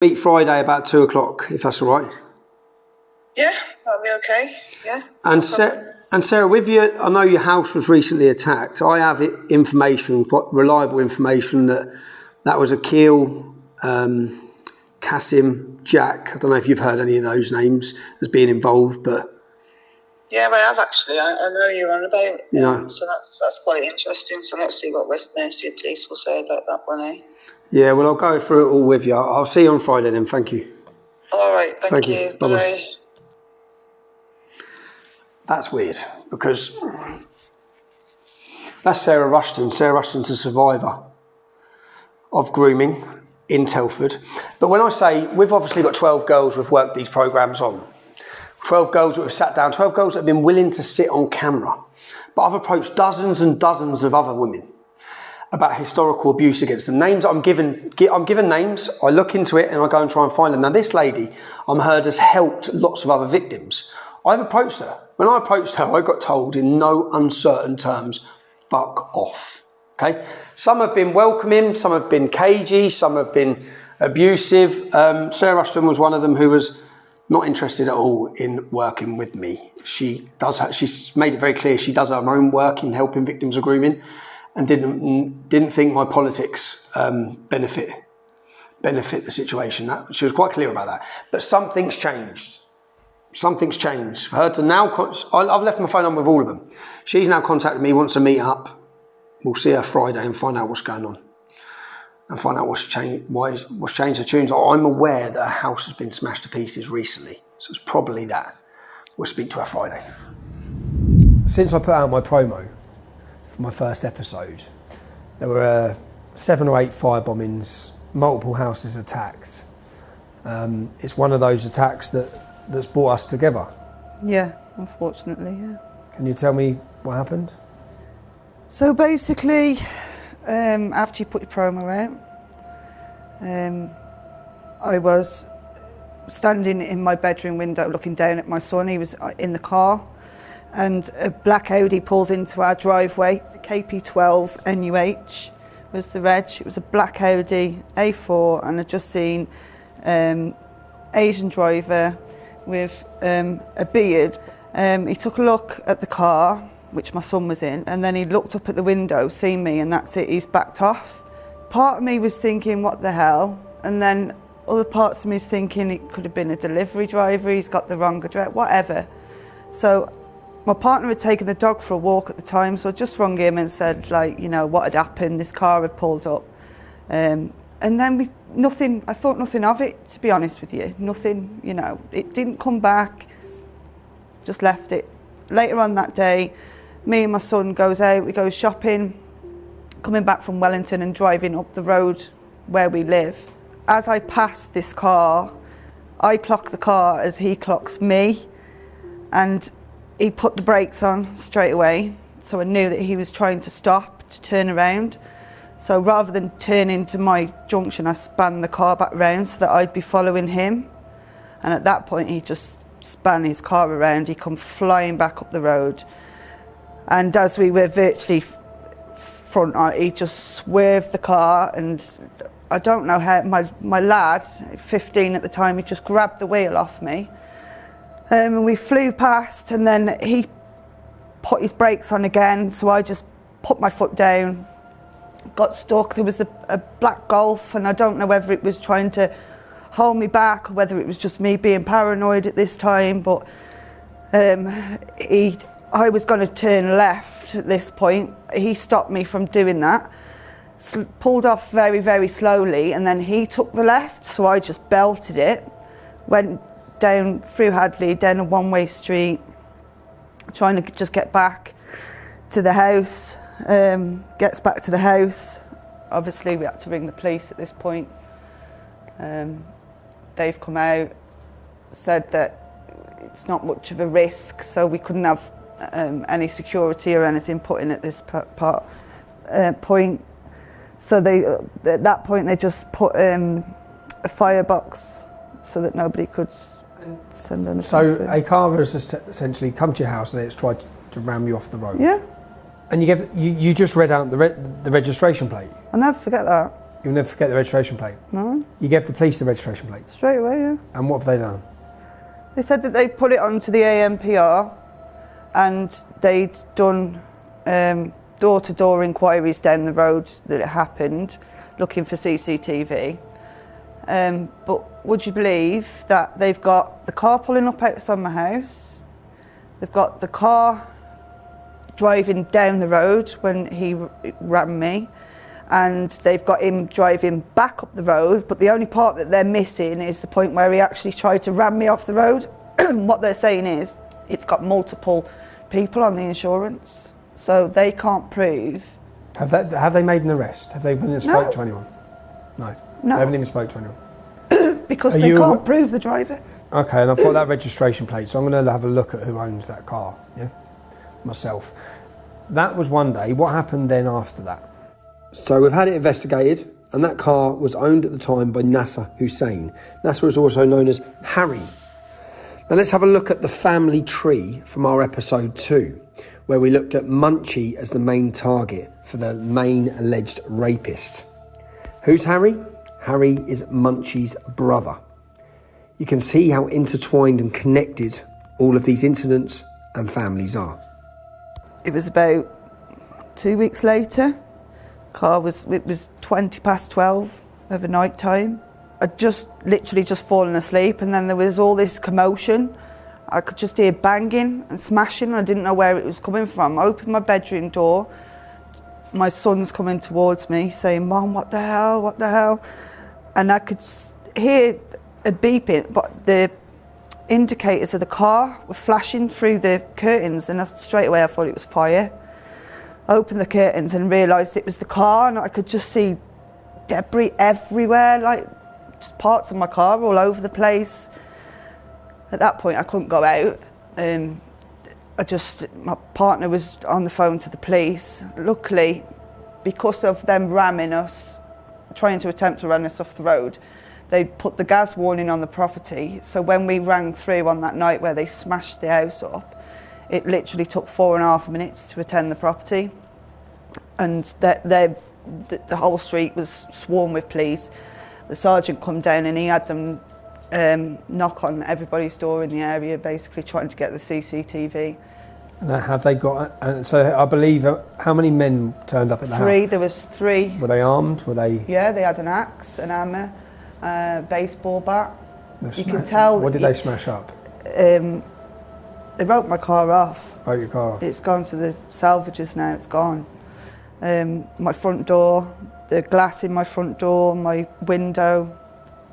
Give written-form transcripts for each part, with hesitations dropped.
Meet Friday about 2 o'clock, if that's all right. Yeah, that'll be okay. Yeah. And Sarah, with you, I know your house was recently attacked. I have information, quite reliable information, that was a Keel, Kasim, Jack. I don't know if you've heard any of those names as being involved, but yeah, I have actually. I know you're on about. Yeah. So that's quite interesting. So let's see what West Mercia Police will say about that one, eh? Yeah, well, I'll go through it all with you. I'll see you on Friday then. Thank you. All right, thank you. Bye-bye. Bye. That's weird because that's Sarah Rushton. Sarah Rushton's a survivor of grooming in Telford. But when I say we've obviously got 12 girls we've worked these programmes on, 12 girls that have sat down, 12 girls that have been willing to sit on camera. But I've approached dozens and dozens of other women about historical abuse against them. Names I'm given names, I look into it and I go and try and find them. Now this lady, I'm heard, has helped lots of other victims. I've approached her. When I approached her, I got told in no uncertain terms, fuck off, okay? Some have been welcoming, some have been cagey, some have been abusive. Sarah Rushton was one of them who was not interested at all in working with me. She's made it very clear she does her own work in helping victims of grooming, and didn't think my politics benefit the situation. She was quite clear about that. But something's changed. Something's changed. For her to now, I've left my phone on with all of them. She's now contacted me, wants to meet up. We'll see her Friday and find out what's going on. And find out what's changed the tunes. I'm aware that her house has been smashed to pieces recently. So it's probably that. We'll speak to her Friday. Since I put out my promo, my first episode, there were 7 or 8 fire bombings, multiple houses attacked. It's one of those attacks that's brought us together. Yeah, unfortunately, yeah. Can you tell me what happened? So basically, after you put your promo out, I was standing in my bedroom window looking down at my son. He was in the car, and a black Audi pulls into our driveway. KP12 NUH was the reg. It was a black Audi A4, and I'd just seen Asian driver with a beard. He took a look at the car, which my son was in, and then he looked up at the window, seen me, and that's it, he's backed off. Part of me was thinking, what the hell? And then other parts of me was thinking it could have been a delivery driver, he's got the wrong address, whatever. So my partner had taken the dog for a walk at the time, so I just rung him and said, like, you know, what had happened, this car had pulled up. And then I thought nothing of it, to be honest with you. Nothing, you know, it didn't come back, just left it. Later on that day, me and my son goes out, we go shopping, coming back from Wellington and driving up the road where we live. As I passed this car, I clock the car as he clocks me, and he put the brakes on straight away, so I knew that he was trying to stop, to turn around. So rather than turn into my junction, I span the car back round so that I'd be following him. And at that point, he just span his car around, he come flying back up the road. And as we were virtually front on, he just swerved the car, and I don't know how, my lad, 15 at the time, he just grabbed the wheel off me. And we flew past, and then he put his brakes on again, so I just put my foot down, got stuck. There was a black Golf, and I don't know whether it was trying to hold me back or whether it was just me being paranoid at this time, but I was going to turn left at this point. He stopped me from doing that, pulled off very, very slowly, and then he took the left, so I just belted it, went down through Hadley, down a one-way street, trying to just get back to the house. Gets back to the house. Obviously we had to ring the police at this point. They've come out, said that it's not much of a risk, so we couldn't have any security or anything put in at this point. So at that point they just put a firebox so that nobody could send anything. So a car has essentially come to your house and it's tried to ram you off the road? Yeah. And you just read out the registration plate? I'll never forget that. You'll never forget the registration plate? No. You gave the police the registration plate? Straight away, yeah. And what have they done? They said that they put it onto the AMPR and they'd done door-to-door inquiries down the road that it happened, looking for CCTV. But would you believe that they've got the car pulling up outside my house, they've got the car driving down the road when he ran me, and they've got him driving back up the road, but the only part that they're missing is the point where he actually tried to ram me off the road. What they're saying is it's got multiple people on the insurance, so they can't prove. Have they made an arrest? Have they been and spoke to anyone? No. No. They haven't even spoke to anyone? Because they can't prove the driver. Okay, and I've got that registration plate, so I'm going to have a look at who owns that car, yeah? Myself. That was one day. What happened then after that? So we've had it investigated, and that car was owned at the time by Nasser Hussein. Nasser is also known as Harry. Now let's have a look at the family tree from our episode 2, where we looked at Munchie as the main target for the main alleged rapist. Who's Harry? Harry is Munchie's brother. You can see how intertwined and connected all of these incidents and families are. It was about 2 weeks later. It was 20 past 12 of a night time. I'd literally just fallen asleep, and then there was all this commotion. I could just hear banging and smashing. I didn't know where it was coming from. I opened my bedroom door. My son's coming towards me saying, "Mom, what the hell, what the hell?" And I could hear a beeping, but the indicators of the car were flashing through the curtains, and straight away I thought it was fire. I opened the curtains and realised it was the car, and I could just see debris everywhere, like just parts of my car all over the place. At that point I couldn't go out. My partner was on the phone to the police. Luckily, because of them ramming us, trying to attempt to run us off the road, they put the gas warning on the property. So when we rang through on that night where they smashed the house up, it literally took 4.5 minutes to attend the property. And the whole street was swarmed with police. The sergeant come down and he had them knock on everybody's door in the area, basically trying to get the CCTV. And have they got, so I believe, how many men turned up at the house? 3, there was 3. Were they armed? Were they? Yeah, they had an axe, an hammer, baseball bat. You can tell. What did they smash up? They wrote my car off. Wrote your car off? It's gone to the salvagers now, it's gone. My front door, the glass in my front door, my window,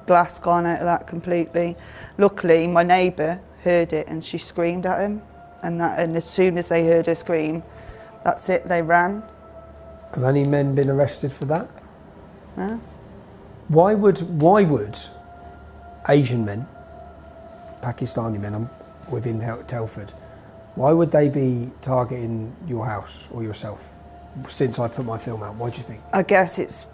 glass gone out of that completely. Luckily, my neighbour heard it and she screamed at him. And as soon as they heard her scream, that's it, they ran. Have any men been arrested for that? No. Why would Asian men, Pakistani men within Telford, why would they be targeting your house or yourself since I put my film out? Why do you think? I guess it's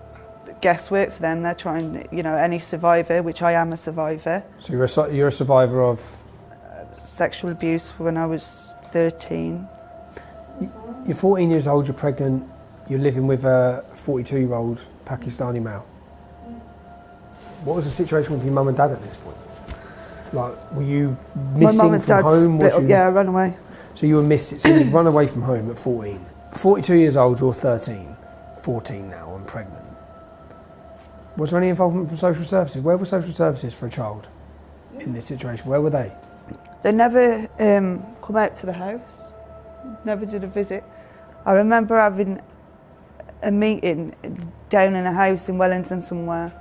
guesswork for them. They're trying, any survivor, which I am a survivor. So you're a survivor of? Sexual abuse when I was 13. You're 14 years old, you're pregnant, you're living with a 42-year-old Pakistani male. What was the situation with your mum and dad at this point? Like, were you missing My mum and from dad home? split up, yeah, I ran away. So you were missing, so you'd run away from home at 14. 42 years old, you're 13, 14 now, and pregnant. Was there any involvement from social services? Where were social services for a child in this situation? Where were they? They never come out to the house, never did a visit. I remember having a meeting down in a house in Wellington somewhere,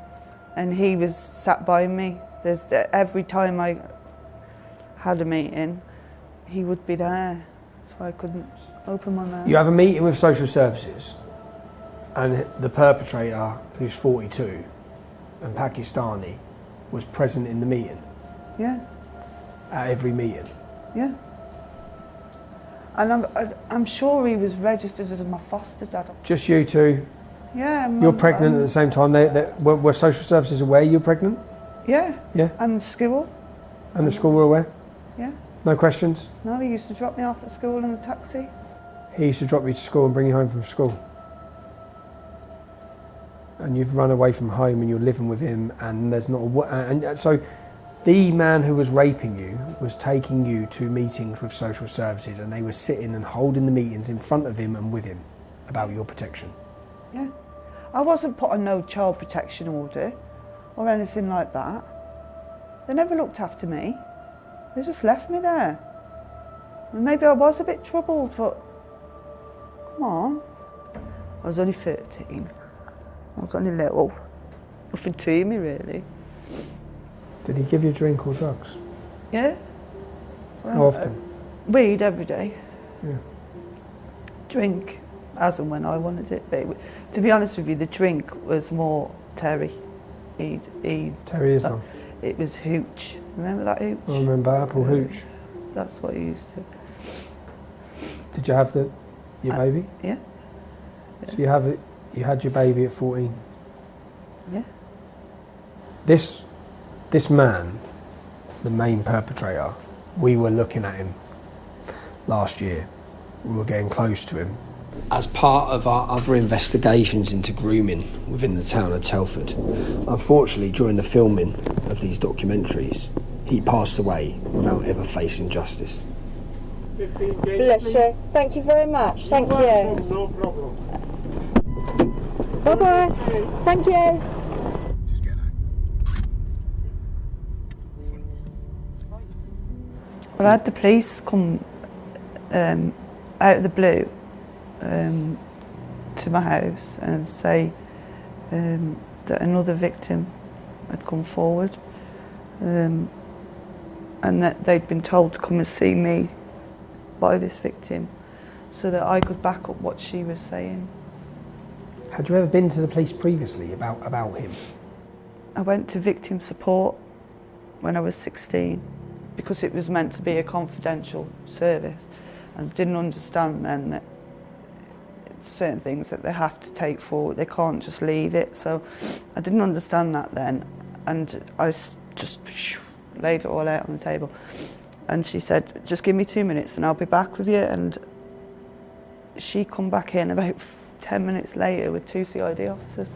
and he was sat by me. Every time I had a meeting, he would be there. That's why I couldn't open my mouth. You have a meeting with social services, and the perpetrator, who's 42 and Pakistani, was present in the meeting? Yeah. At every meeting? Yeah. And I'm sure he was registered as my foster dad. Just you two? Yeah. You're pregnant at the same time. Were social services aware you're pregnant? Yeah. Yeah. And the school. And the school were aware? Yeah. No questions? No, he used to drop me off at school in a taxi. He used to drop you to school and bring you home from school? And you've run away from home and you're living with him, and there's not and so the man who was raping you was taking you to meetings with social services, and they were sitting and holding the meetings in front of him and with him about your protection. Yeah. I wasn't put on no child protection order or anything like that. They never looked after me. They just left me there. And maybe I was a bit troubled, but come on. I was only 13. I was only little. Nothing to me, really. Did he give you drink or drugs? Yeah. Well, How often? Weed every day. Yeah. Drink as and when I wanted it. But to be honest with you, the drink was more Terry. Terry is on. It was hooch. Remember that hooch? I remember apple hooch. That's what he used to. Did you have your baby? Yeah. So you had your baby at 14? Yeah. This man, the main perpetrator, we were looking at him last year. We were getting close to him. As part of our other investigations into grooming within the town of Telford, unfortunately during the filming of these documentaries, he passed away without ever facing justice. Bless you. Thank you very much. Thank you. No problem. Bye-bye. Thank you. Well, I had the police come out of the blue to my house and say that another victim had come forward and that they'd been told to come and see me by this victim so that I could back up what she was saying. Had you ever been to the police previously about him? I went to victim support when I was 16 because it was meant to be a confidential service, and didn't understand then that certain things that they have to take forward, they can't just leave it. So I didn't understand that then, and I just laid it all out on the table. And she said, just give me 2 minutes and I'll be back with you. And she come back in about 10 minutes later with 2 CID officers.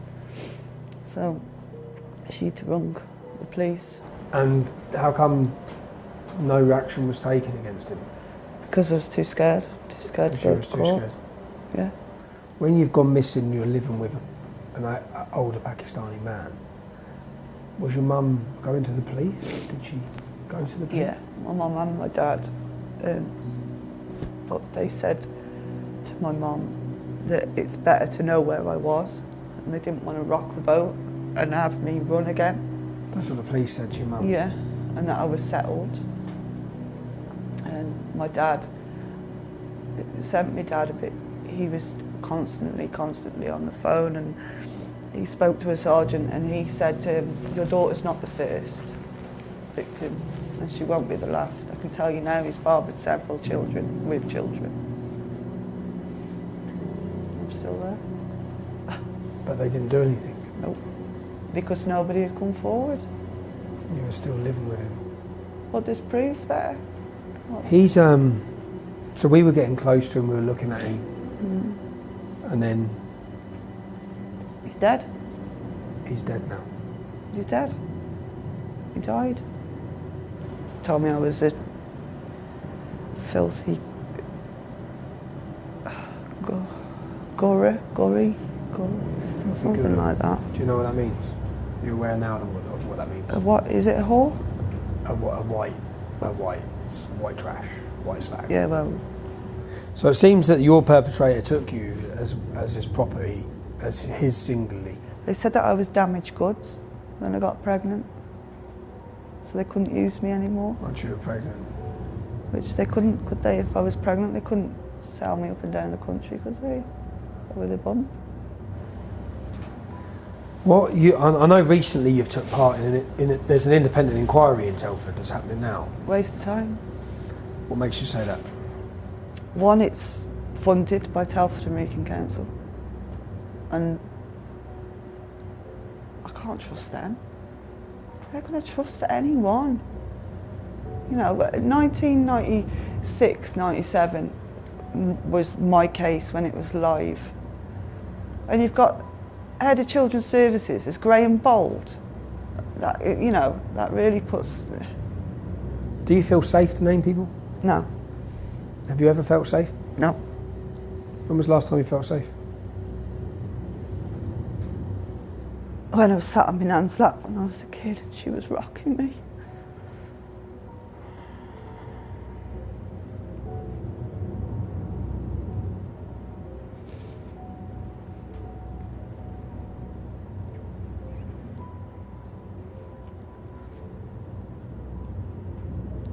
So she'd rung the police. And how come no action was taken against him? Because I was too scared to go to court. Scared? Yeah. When you've gone missing, you're living with an older Pakistani man. Was your mum going to the police? Did she go to the police? Yeah, my mum and my dad. But they said to my mum that it's better to know where I was, and they didn't want to rock the boat and have me run again. That's what the police said to your mum? Yeah, and that I was settled. And my dad, it sent my dad a bit, he was constantly on the phone, and he spoke to a sergeant and he said to him, your daughter's not the first victim and she won't be the last. I can tell you now he's fathered several children with children. I'm still there. But they didn't do anything? Nope, because nobody had come forward. You were still living with him? Well, there's proof there. What? He's, so we were getting close to him, we were looking at him, and then... He's dead. He's dead now. He's dead. He died. Told me I was a filthy gory, something like that. Do you know what that means? You're aware now of what that means? What is it? A whore? White trash, white slag. Yeah, well. So it seems that your perpetrator took you as his property, as his singly. They said that I was damaged goods when I got pregnant, so they couldn't use me anymore. Once you were pregnant. Which they couldn't, could they? If I was pregnant, they couldn't sell me up and down the country, could they? With a bum. I know recently you've took part in it. There's an independent inquiry in Telford that's happening now. Waste of time. What makes you say that? One, it's funded by Telford and Wrekin Council, and I can't trust them. How can I trust anyone? You know, 1996, 97 was my case when it was live. And you've got head of children's services is grey and bold. That, you know, that really puts... Do you feel safe to name people? No. Have you ever felt safe? No. When was the last time you felt safe? When I was sat on my nan's lap when I was a kid and she was rocking me.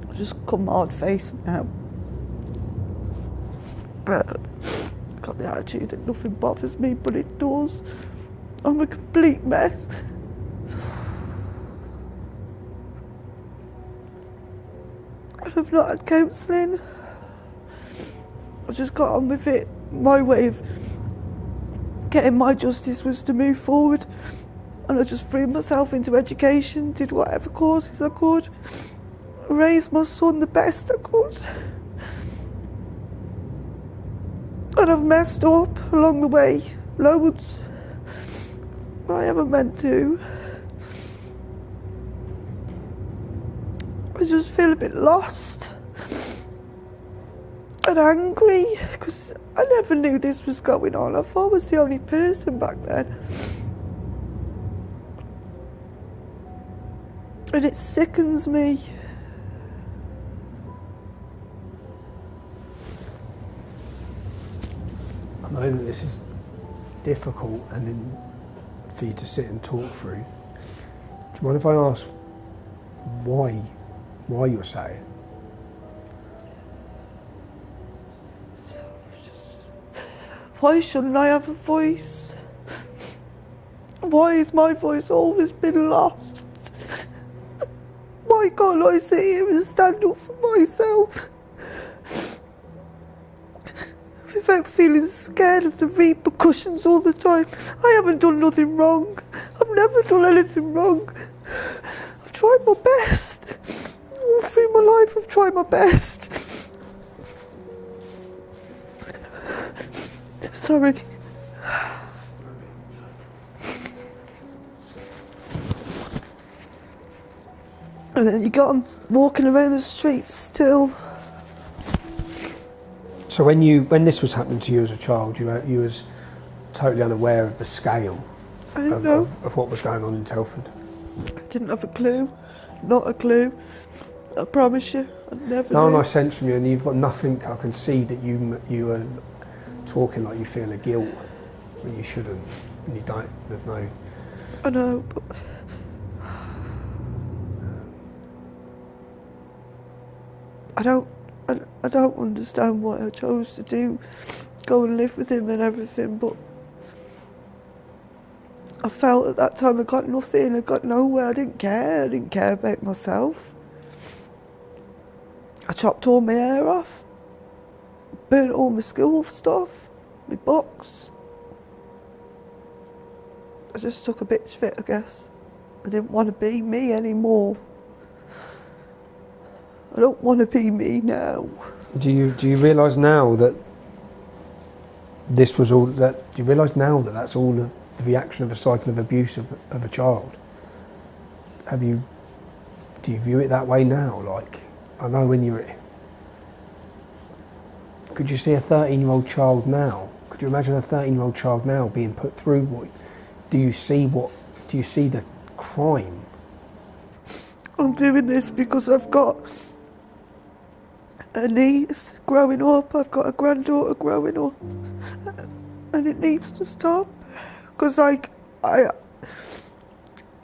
I just come hard faced now. But I've got the attitude that nothing bothers me, but it does. I'm a complete mess. And I've not had counselling. I just got on with it. My way of getting my justice was to move forward. And I just threw myself into education, did whatever courses I could, raised my son the best I could. And I've messed up along the way, loads. I haven't meant to. I just feel a bit lost and angry because I never knew this was going on. I thought I was the only person back then. And it sickens me. I know that this is difficult and then for you to sit and talk through. Do you mind if I ask why you're saying? Why shouldn't I have a voice? Why has my voice always been lost? Why can't I sit here and stand up for myself without feeling scared of the repercussions all the time? I haven't done nothing wrong. I've never done anything wrong. I've tried my best. All through my life I've tried my best. Sorry. And then you got them walking around the streets still. So when this was happening to you as a child, you was totally unaware of the scale of what was going on in Telford? I didn't have a clue. Not a clue. I promise you, I never No, knew. I sense from you, and you've got nothing. I can see that you are talking like you feel a guilt when you shouldn't, and you don't. There's no. I know, but I don't understand why I chose to do, go and live with him and everything, but I felt at that time I got nothing, I got nowhere, I didn't care about myself. I chopped all my hair off, burnt all my school stuff, my books. I just took a bitch fit, I guess. I didn't want to be me anymore. I don't want to be me now. Do you realise now that this was all that? Do you realise now that that's all the reaction of a cycle of abuse of a child? Do you view it that way now? Like, I know when you're. Could you see a 13-year-old child now? Could you imagine a 13-year-old child now being put through what? Do you see the crime? I'm doing this because I've got a niece growing up, I've got a granddaughter growing up, and it needs to stop because I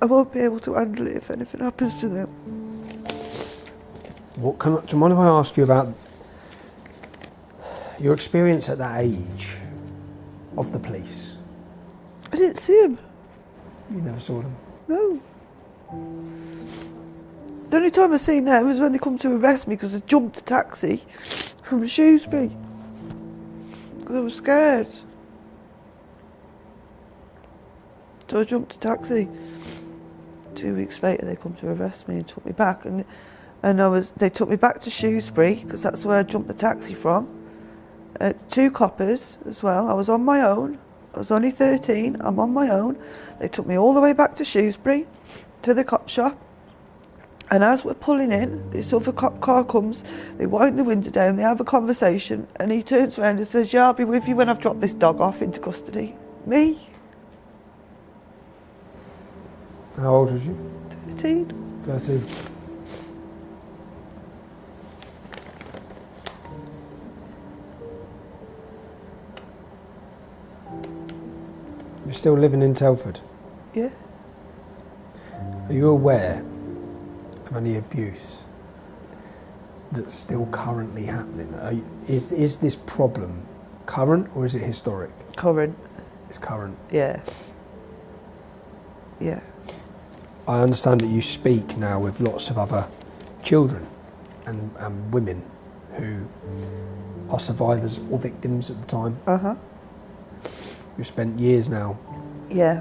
won't be able to handle it if anything happens to them. Do you mind if I ask you about your experience at that age of the police? I didn't see him. You never saw them? No. The only time I seen them was when they come to arrest me because I jumped a taxi from Shrewsbury. Because I was scared. So I jumped a taxi. 2 weeks later they come to arrest me and took me back, and they took me back to Shrewsbury because that's where I jumped the taxi from. 2 coppers as well. I was on my own. I was only 13, I'm on my own. They took me all the way back to Shrewsbury, to the cop shop. And as we're pulling in, this other cop car comes, they wind the window down, they have a conversation, and he turns around and says, yeah, I'll be with you when I've dropped this dog off into custody. Me? How old was you? 13. 13. You're still living in Telford? Yeah. Are you aware of any abuse that's still currently happening? Is this problem current or is it historic? Current. It's current. Yeah. Yeah. I understand that you speak now with lots of other children and women who are survivors or victims at the time. Uh-huh. You've spent years now. Yeah.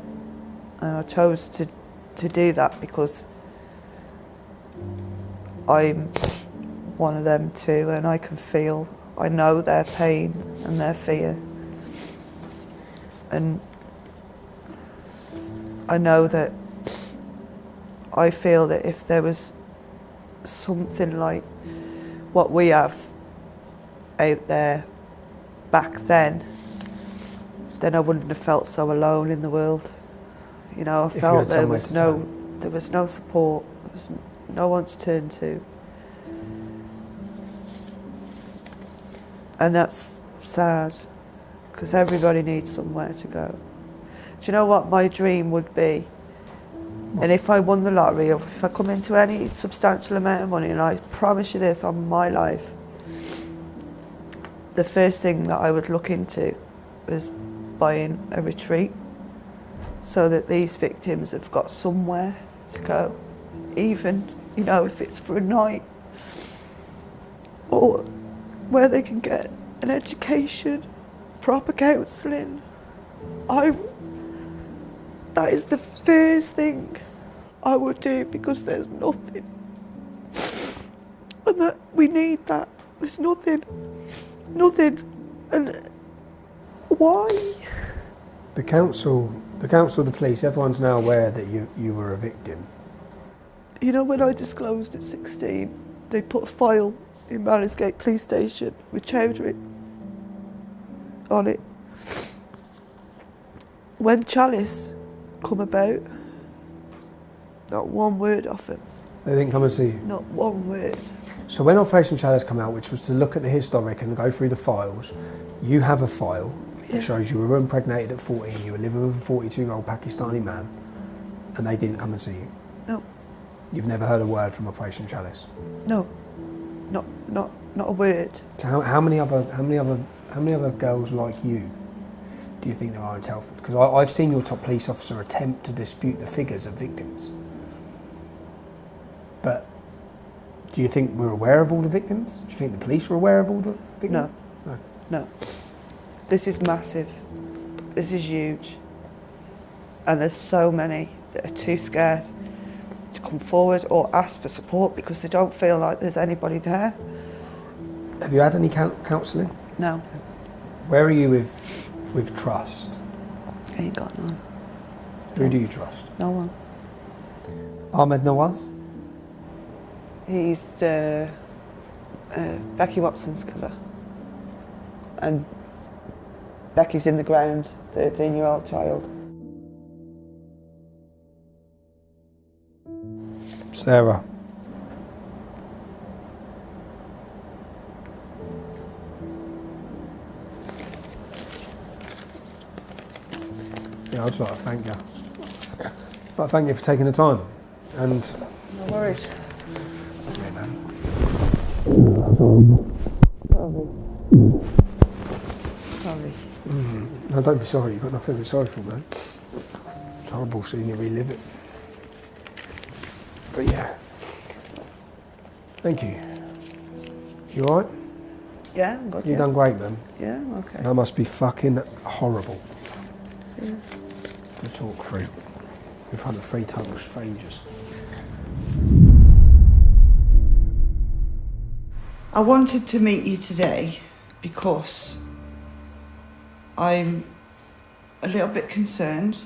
And I chose to do that because I'm one of them too, and I know their pain and their fear. And I know that I feel that if there was something like what we have out there back then I wouldn't have felt so alone in the world. You know, I felt there was no support, there was no one to turn to. And that's sad, because everybody needs somewhere to go. Do you know what my dream would be? And if I won the lottery, or if I come into any substantial amount of money, and I promise you this on my life, the first thing that I would look into is buying a retreat so that these victims have got somewhere to go, even, you know, if it's for a night, or where they can get an education, proper counselling. That is the first thing I would do, because there's nothing. And that we need that. There's nothing. And why? The council, the police, everyone's now aware that you were a victim. You know, when I disclosed at 16, they put a file in Mallinsgate Police Station with Chowdhury on it. When Chalice come about, not one word off him. They didn't come and see you? Not one word. So when Operation Chalice came out, which was to look at the historic and go through the files, you have a file that shows you were impregnated at 14, you were living with a 42-year-old Pakistani man, and they didn't come and see you? No. You've never heard a word from Operation Chalice? No. Not a word. So how many other girls like you do you think there are in Telford? Because I've seen your top police officer attempt to dispute the figures of victims. But do you think we're aware of all the victims? Do you think the police are aware of all the victims? No. This is massive. This is huge. And there's so many that are too scared to come forward or ask for support because they don't feel like there's anybody there. Have you had any counselling? No. Where are you with trust? I ain't got none. Who do you trust? No one. Ahmed Nawaz? He's Becky Watson's killer. And Becky's in the ground, 13-year-old child. Sarah. Yeah, I'd just like to thank you. I'd like to thank you for taking the time. And No worries. okay, man. Sorry. No, don't be sorry. You've got nothing to be sorry for, man. It's horrible seeing you relive it. But yeah. Thank you. You alright? Yeah, I'm good. You've done great, man. Yeah, okay. That must be fucking horrible Yeah. to talk through in front of 3 total strangers. I wanted to meet you today because I'm a little bit concerned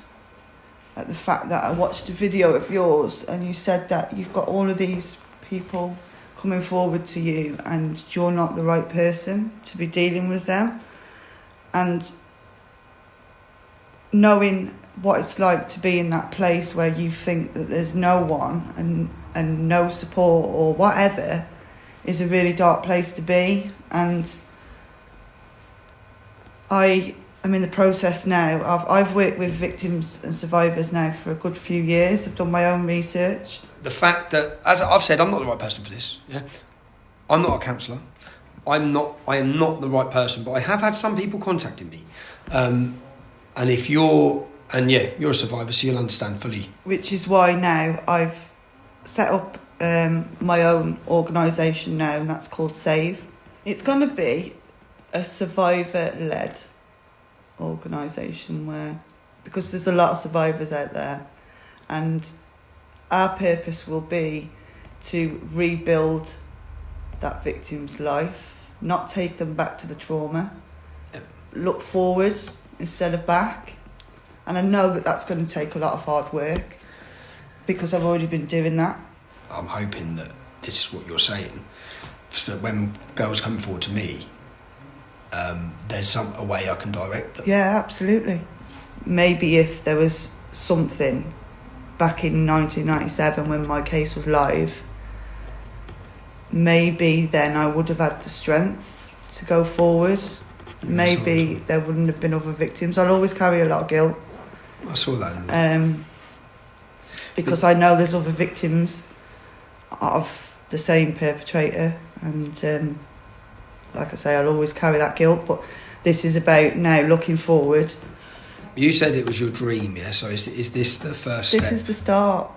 at the fact that I watched a video of yours and you said that you've got all of these people coming forward to you and you're not the right person to be dealing with them. And knowing what it's like to be in that place where you think that there's no one and no support or whatever is a really dark place to be. And I'm in the process now. I've worked with victims and survivors now for a good few years. I've done my own research. The fact that, as I've said, I'm not the right person for this. Yeah, I'm not a counsellor. I am not the right person. But I have had some people contacting me, and if you're a survivor, so you'll understand fully. Which is why now I've set up my own organisation now, and that's called Save. It's going to be a survivor-led organisation because there's a lot of survivors out there, and our purpose will be to rebuild that victim's life, not take them back to the trauma, look forward instead of back. And I know that that's going to take a lot of hard work because I've already been doing that. I'm hoping that this is what you're saying, so when girls come forward to me, there's a way I can direct them. Yeah, absolutely. Maybe if there was something back in 1997 when my case was live, maybe then I would have had the strength to go forward. Maybe there wouldn't have been other victims. I'll always carry a lot of guilt. I saw that. Because I know there's other victims of the same perpetrator, and like I say, I'll always carry that guilt. But this is about now looking forward. You said it was your dream, yeah? So is this the first step? This is the start.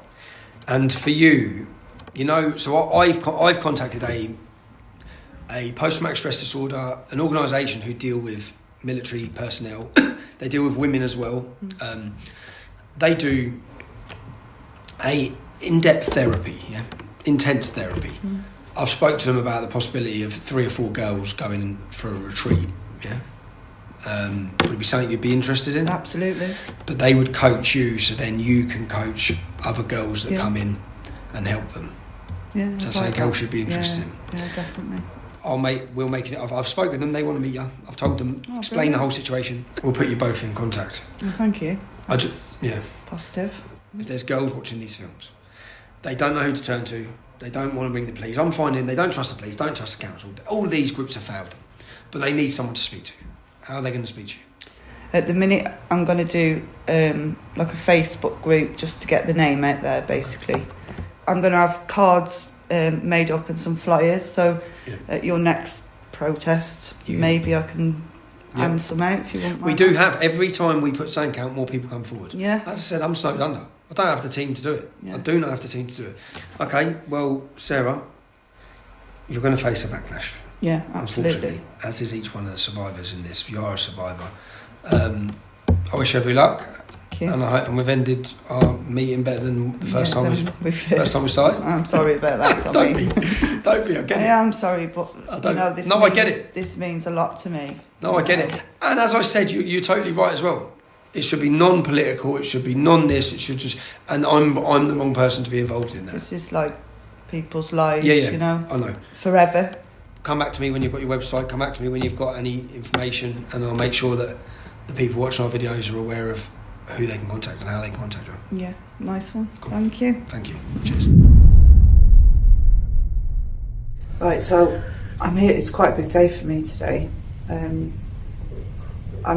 And for you, so I've contacted a post-traumatic stress disorder, an organisation who deal with military personnel. They deal with women as well. They do a in-depth therapy, intense therapy. I've spoke to them about the possibility of 3 or 4 girls going in for a retreat. Would it be something you'd be interested in? Absolutely. But they would coach you, so then you can coach other girls that come in and help them. Yeah, so something girls should be interested in. Yeah, definitely. We'll make it. I've spoken with them. They want to meet you. I've told them, explain the whole situation. We'll put you both in contact. Well, thank you. That's positive. If there's girls watching these films, they don't know who to turn to. They don't want to ring the police. I'm finding they don't trust the police, don't trust the council. All of these groups have failed them, but they need someone to speak to. How are they going to speak to you? At the minute, I'm going to do like a Facebook group just to get the name out there, basically. I'm going to have cards made up and some flyers, so at your next protest, maybe I can hand some out if you want. We do have, every time we put something out, more people come forward. Yeah. As I said, I'm snowed under. I don't have the team to do it. I do not have the team to do it. Okay, well, Sarah, you're going to face a backlash. Yeah, absolutely. Unfortunately, as is each one of the survivors in this. You are a survivor. I wish you every luck. And we've ended our meeting better than the first time we started. I'm sorry about that, Tommy. Don't be. I get it. I am sorry, but I get it. This means a lot to me. No, I get it. And as I said, you're totally right as well. It should be non-political. It should be non-this. It should just. And I'm the wrong person to be involved in that. This is like people's lives. Yeah. I know. Forever. Come back to me when you've got your website. Come back to me when you've got any information, and I'll make sure that the people watching our videos are aware of who they can contact and how they can contact you. Yeah, nice one. Cool. Thank you. Thank you. Cheers. Right, so I'm here. It's quite a big day for me today. I'm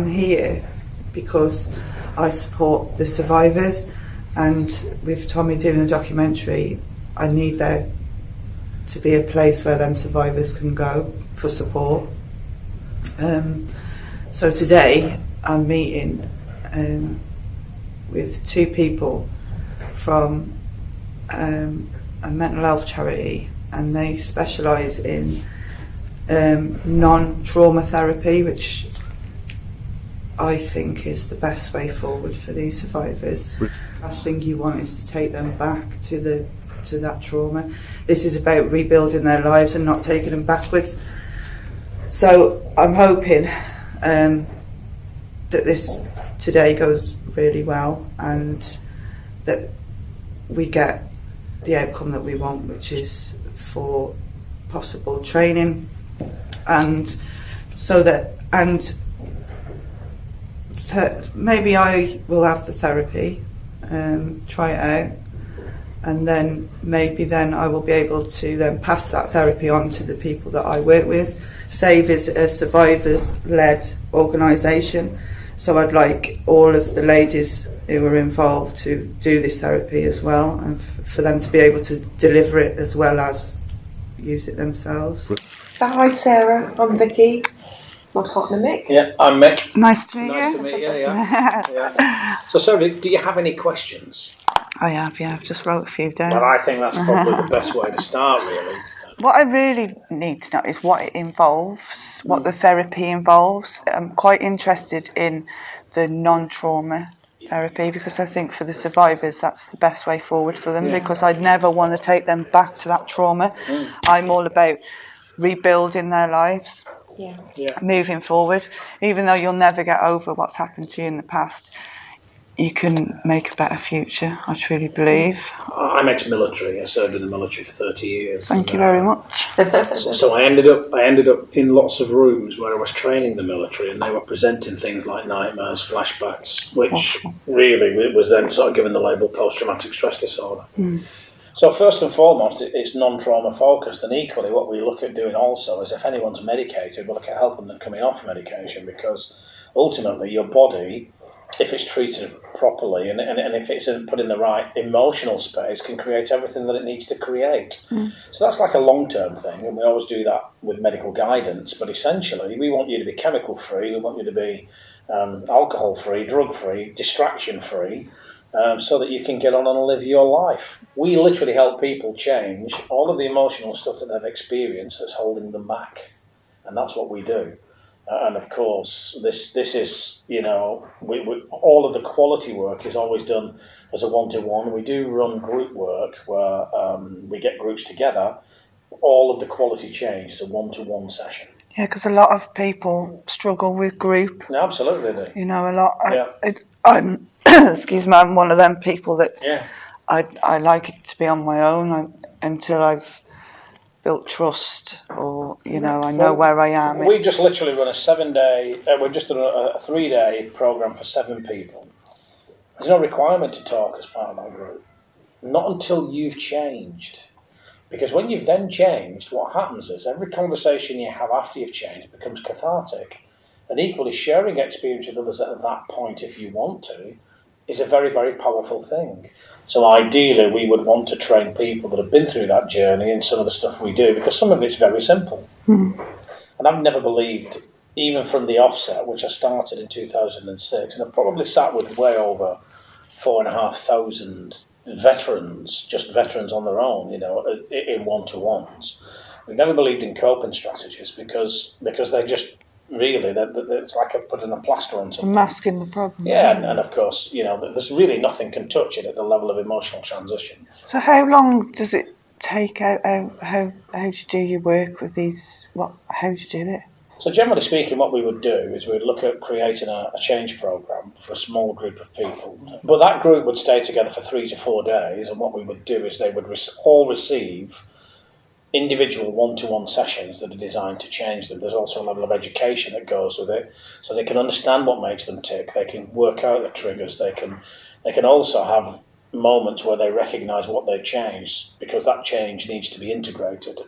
here because I support the survivors, and with Tommy doing a documentary, I need there to be a place where them survivors can go for support. So today I'm meeting with 2 people from a mental health charity, and they specialise in non-trauma therapy, which I think is the best way forward for these survivors. The last thing you want is to take them back to that trauma. This is about rebuilding their lives and not taking them backwards. So I'm hoping that this today goes really well and that we get the outcome that we want, which is for possible training, and so that maybe I will have the therapy, try it out, and then maybe then I will be able to then pass that therapy on to the people that I work with. SAVE is a survivors-led organisation, so I'd like all of the ladies who are involved to do this therapy as well, and for them to be able to deliver it as well as use it themselves. So hi Sarah, I'm Vicky, my partner Mick. Yeah, I'm Mick. Nice to meet you. Nice to meet you, yeah. So Sarah, do you have any questions? I have, yeah, I've just wrote a few down. Well, I think that's probably the best way to start, really. What I really need to know is what it involves, what the therapy involves. I'm quite interested in the non-trauma therapy, because I think for the survivors that's the best way forward for them, because I'd never want to take them back to that trauma. I'm all about rebuilding their lives, moving forward. Even though you'll never get over what's happened to you in the past, you can make a better future, I truly believe. I'm ex-military. I served in the military for 30 years. Thank you very much. So I ended up in lots of rooms where I was training the military, and they were presenting things like nightmares, flashbacks, which really was then sort of given the label post-traumatic stress disorder. So first and foremost, it's non-trauma focused, and equally what we look at doing also is if anyone's medicated, we look at helping them coming off medication, because ultimately your body, if it's treated properly and if it's put in the right emotional space, can create everything that it needs to create. So that's like a long-term thing, and we always do that with medical guidance, but essentially we want you to be chemical-free, we want you to be alcohol-free, drug-free, distraction-free, so that you can get on and live your life. We literally help people change all of the emotional stuff that they've experienced that's holding them back, and that's what we do. And of course, this is, we all of the quality work is always done as a one-to-one. We do run group work where we get groups together. All of the quality change is a one-to-one session. Yeah, because a lot of people struggle with group. No, absolutely, they do. You know, a lot. I'm excuse me, I'm one of them people that I like it to be on my own until I've built trust, or I know where I am. We just literally run a 7-day. We're just doing a 3-day program for 7 people. There's no requirement to talk as part of that group, not until you've changed. Because when you've then changed, what happens is every conversation you have after you've changed becomes cathartic, and equally sharing experience with others at that point, if you want to, is a very, very powerful thing. So ideally, we would want to train people that have been through that journey in some of the stuff we do, because some of it's very simple. And I've never believed, even from the offset, which I started in 2006, and I've probably sat with way over 4,500 veterans, just veterans on their own, in one-to-ones. We've never believed in coping strategies because they just really, it's like putting a plaster on something. Masking the problem. Yeah, and of course, there's really nothing can touch it at the level of emotional transition. So how long does it take? How do you do your work with these? How do you do it? So generally speaking, what we would do is we'd look at creating a change program for a small group of people. But that group would stay together for 3 to 4 days, and what we would do is they would all receive individual one-to-one sessions that are designed to change them. There's also a level of education that goes with it, so they can understand what makes them tick. They can work out the triggers. They can also have moments where they recognise what they've changed, because that change needs to be integrated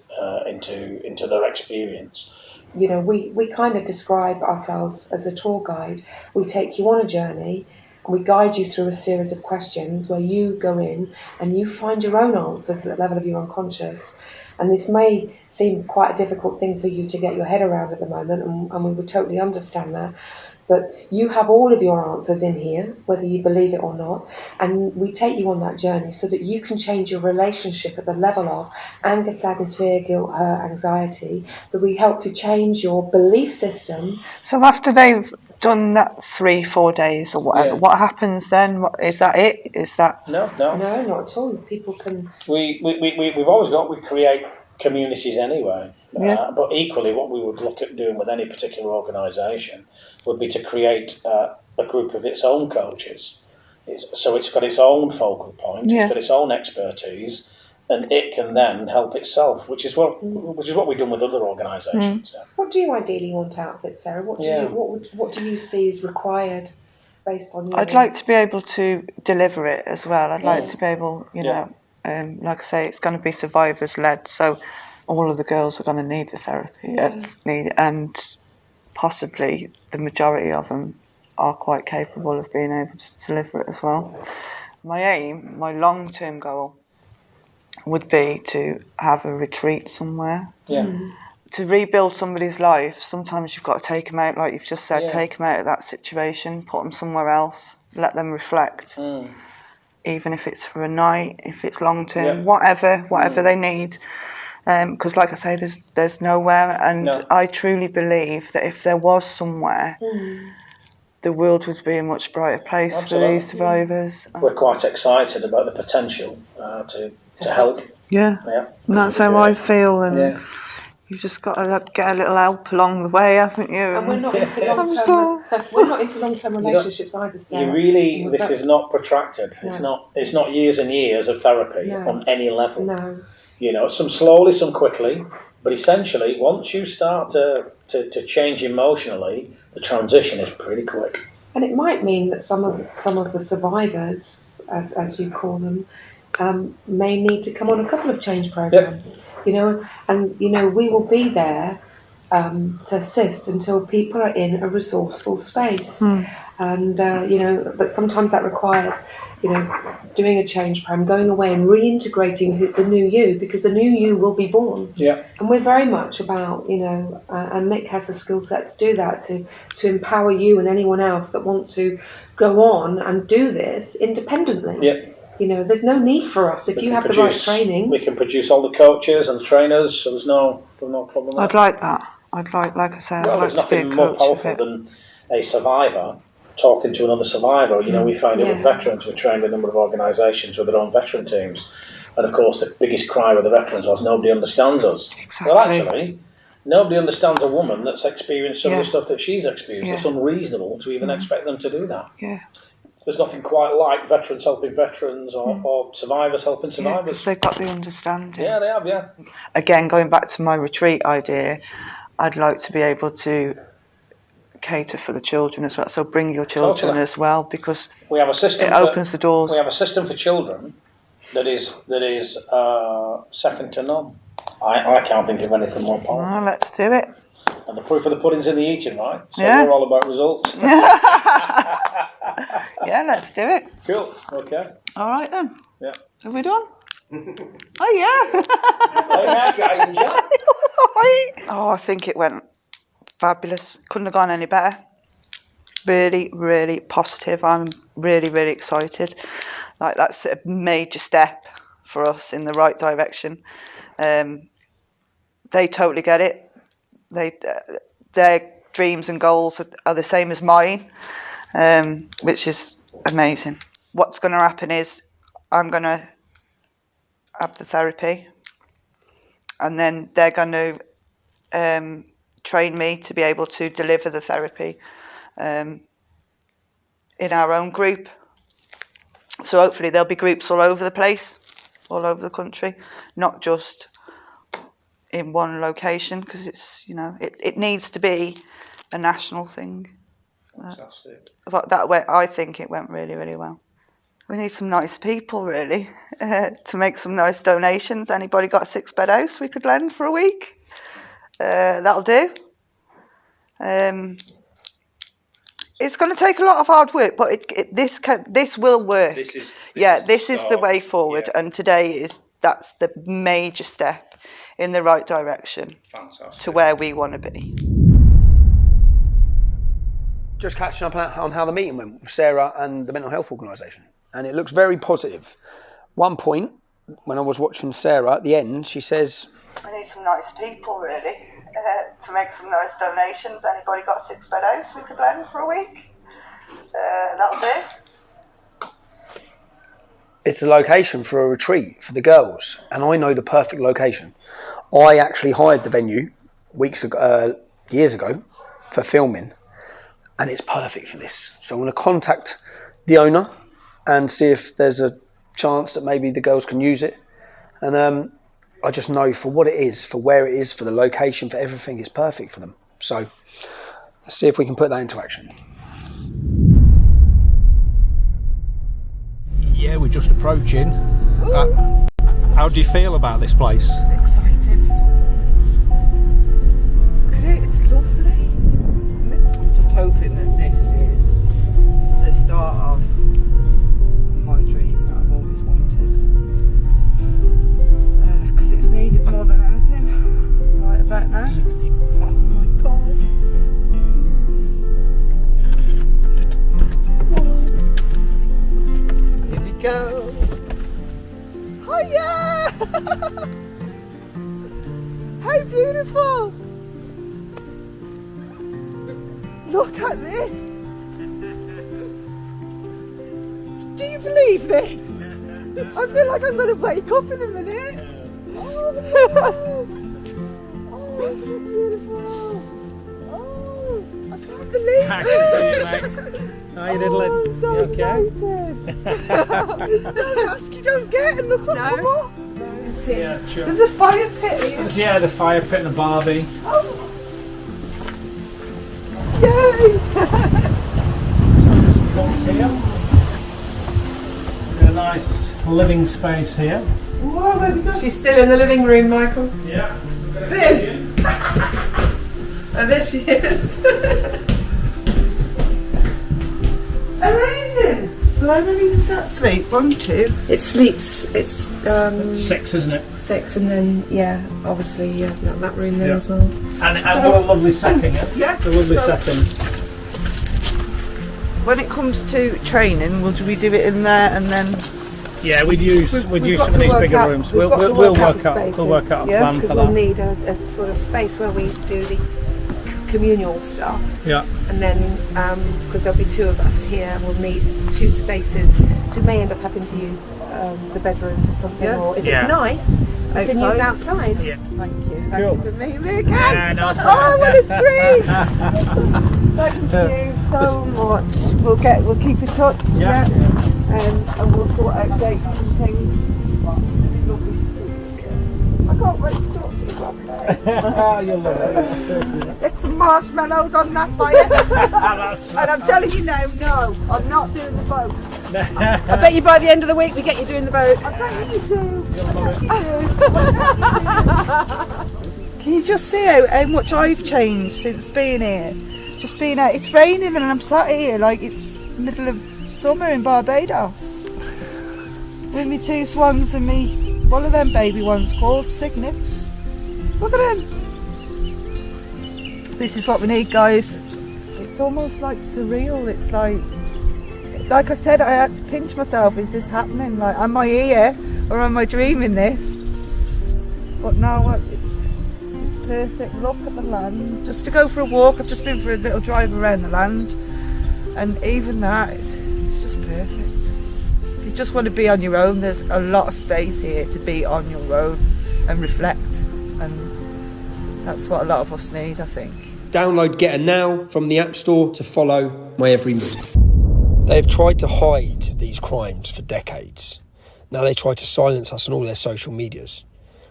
into their experience. We kind of describe ourselves as a tour guide. We take you on a journey, and we guide you through a series of questions where you go in and you find your own answers at the level of your unconscious. And this may seem quite a difficult thing for you to get your head around at the moment, and we would totally understand that. But you have all of your answers in here, whether you believe it or not, and we take you on that journey so that you can change your relationship at the level of anger, sadness, fear, guilt, hurt, anxiety, that we help you change your belief system. So after they've done that 3-4 days or whatever, what happens then? Is that it? Is that... No, not at all. People can... We create communities anyway. But equally, what we would look at doing with any particular organisation would be to create a group of its own coaches. So it's got its own focal point, it's got its own expertise, and it can then help itself, which is what we've done with other organisations. Yeah. What do you ideally want out of it, Sarah? What do you see is required based on your... I'd like to be able to deliver it as well. I'd like to be able, you know, like I say, it's going to be survivors led, so all of the girls are going to need the therapy, and possibly the majority of them are quite capable of being able to deliver it as well. My aim, my long-term goal, would be to have a retreat somewhere. To rebuild somebody's life, sometimes you've got to take them out, like you've just said, take them out of that situation, put them somewhere else, let them reflect. Even if it's for a night, if it's long-term, whatever they need. Because like I say, there's nowhere, and I truly believe that if there was somewhere, the world would be a much brighter place for these survivors. We're quite excited about the potential to help. Yeah, and that's how I feel, and you've just got to get a little help along the way, haven't you? And we're not into long-term. We're not into long-term relationships either, Sarah. You really, this is not protracted. No. It's not years and years of therapy on any level. No. You know, some slowly, some quickly, but essentially, once you start to change emotionally, the transition is pretty quick. And it might mean that some of the survivors, as you call them, may need to come on a couple of change programs. You know, and you know we will be there to assist until people are in a resourceful space. And you know, but sometimes that requires, you know, doing a change program, going away and reintegrating the new you, because the new you will be born. And we're very much about, you know, and Mick has the skill set to do that, to empower you and anyone else that want to go on and do this independently. You know, there's no need for us if you have the right training. We can produce all the coaches and the trainers, so there's no problem. I'd like that. I'd like I say, I'd like there's to be a nothing more coach powerful than a survivor talking to another survivor. You know, we find it with veterans. We trained a number of organisations with their own veteran teams, and of course, the biggest cry with the veterans was nobody understands us. Exactly. Well, actually, nobody understands a woman that's experienced some of the stuff that she's experienced. It's unreasonable to even expect them to do that. There's nothing quite like veterans helping veterans or survivors helping survivors. Because they've got the understanding. Yeah, they have, Again, going back to my retreat idea, I'd like to be able to cater for the children as well. So bring your children as well, because we have a system. It opens the doors. We have a system for children that is second to none. I can't think of anything more powerful. Let's do it. And the proof of the pudding's in the eating, right? So we're all about results. Yeah, let's do it. Cool. Okay. All right then. Yeah. Have we done? Oh yeah. Oh, I think it went fabulous. Couldn't have gone any better. Really, really positive. I'm really, really excited. Like, that's a major step for us in the right direction. They totally get it. Their dreams and goals are the same as mine, which is amazing. What's going to happen is I'm going to have the therapy, and then they're going to train me to be able to deliver the therapy in our own group. So hopefully there'll be groups all over the place, all over the country, not just in one location, because it's, you know, it needs to be a national thing. Fantastic. But that way, I think it went really, really well. We need some nice people, really, to make some nice donations. Anybody got a 6-bed house we could lend for a week? That'll do. It's going to take a lot of hard work, but this will work. This is the way forward, and today that's the major step in the right direction. Fantastic. To where we want to be. Just catching up on how the meeting went with Sarah and the mental health organisation, and it looks very positive. One point, when I was watching Sarah at the end, she says, "I need some nice people, really, to make some nice donations. Anybody got a 6-bed house we could lend for a week? That'll do." It's a location for a retreat for the girls, and I know the perfect location. I actually hired the venue years ago for filming, and it's perfect for this. So I'm going to contact the owner and see if there's a chance that maybe the girls can use it. And I just know for what it is, for where it is, for the location, for everything, it's perfect for them. So let's see if we can put that into action. Yeah, we're just approaching. How do you feel about this place? Excited. Look at it, it's lovely. I'm just hoping that this is the start of my dream that I've always wanted. Because it's needed more than anything right about now. Oh my god. Here we go. Hiya! How beautiful! Look at this! Do you believe this? I feel like I'm going to wake up in a minute. Oh, oh, it's so beautiful! Oh, I can't believe it! How you diddling? Oh, I'm so you okay? excited. Don't ask, you don't get, and look what come up. Yeah, sure. There's a fire pit here. Yeah, the fire pit and the barbie. Oh. Yay! Here. A nice living space here. Whoa, baby, go. She's still in the living room, Michael. Yeah. Bin. Oh, there she is. Amazing! So how many does that sleep? 1, 2? It sleeps. It's 6, isn't it? 6, and then obviously that room there as well. And what a lovely setting! Yeah. It's a lovely setting. When it comes to training, will we do it in there and then? Yeah, we'd use some of these bigger rooms. We'll work out a plan because for we'll that. need a sort of space where we do the communal stuff. Yeah. And then, because there'll be 2 of us here, we'll need 2 spaces. So we may end up having to use the bedrooms or something, or if it's nice, we can use outside. Yeah. Thank you. Cool. Thank you for meeting me again. Yeah, no, Oh, what a street! Thank you so much. We'll keep in touch. Yeah. And we'll sort out dates and things. Lovely to see you again. I can't wait to talk to you one day. You'll love it. Get some marshmallows on that fire. And I'm telling you now, no, I'm not doing the boat. I bet you by the end of the week we get you doing the boat. I bet you do. I bet you do. Can you just see how much I've changed since being here? Just being out. It's raining and I'm sat here like it's middle of summer in Barbados. With me 2 swans and me, one of them baby ones called cygnets. Look at them. This is what we need, guys. It's almost like surreal. It's like I said, I had to pinch myself. Is this happening? Like, am I here or am I dreaming this? But no, it's perfect. Look at the land. Just to go for a walk, I've just been for a little drive around the land, and even that, it's just perfect. If you just want to be on your own, there's a lot of space here to be on your own and reflect, and that's what a lot of us need, I think. Download Getter now from the App Store to follow my every move. They have tried to hide these crimes for decades. Now they try to silence us on all their social medias.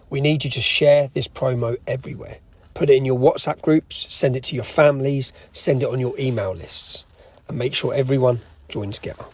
We need you to share this promo everywhere. Put it in your WhatsApp groups, send it to your families, send it on your email lists, and make sure everyone joins Getter.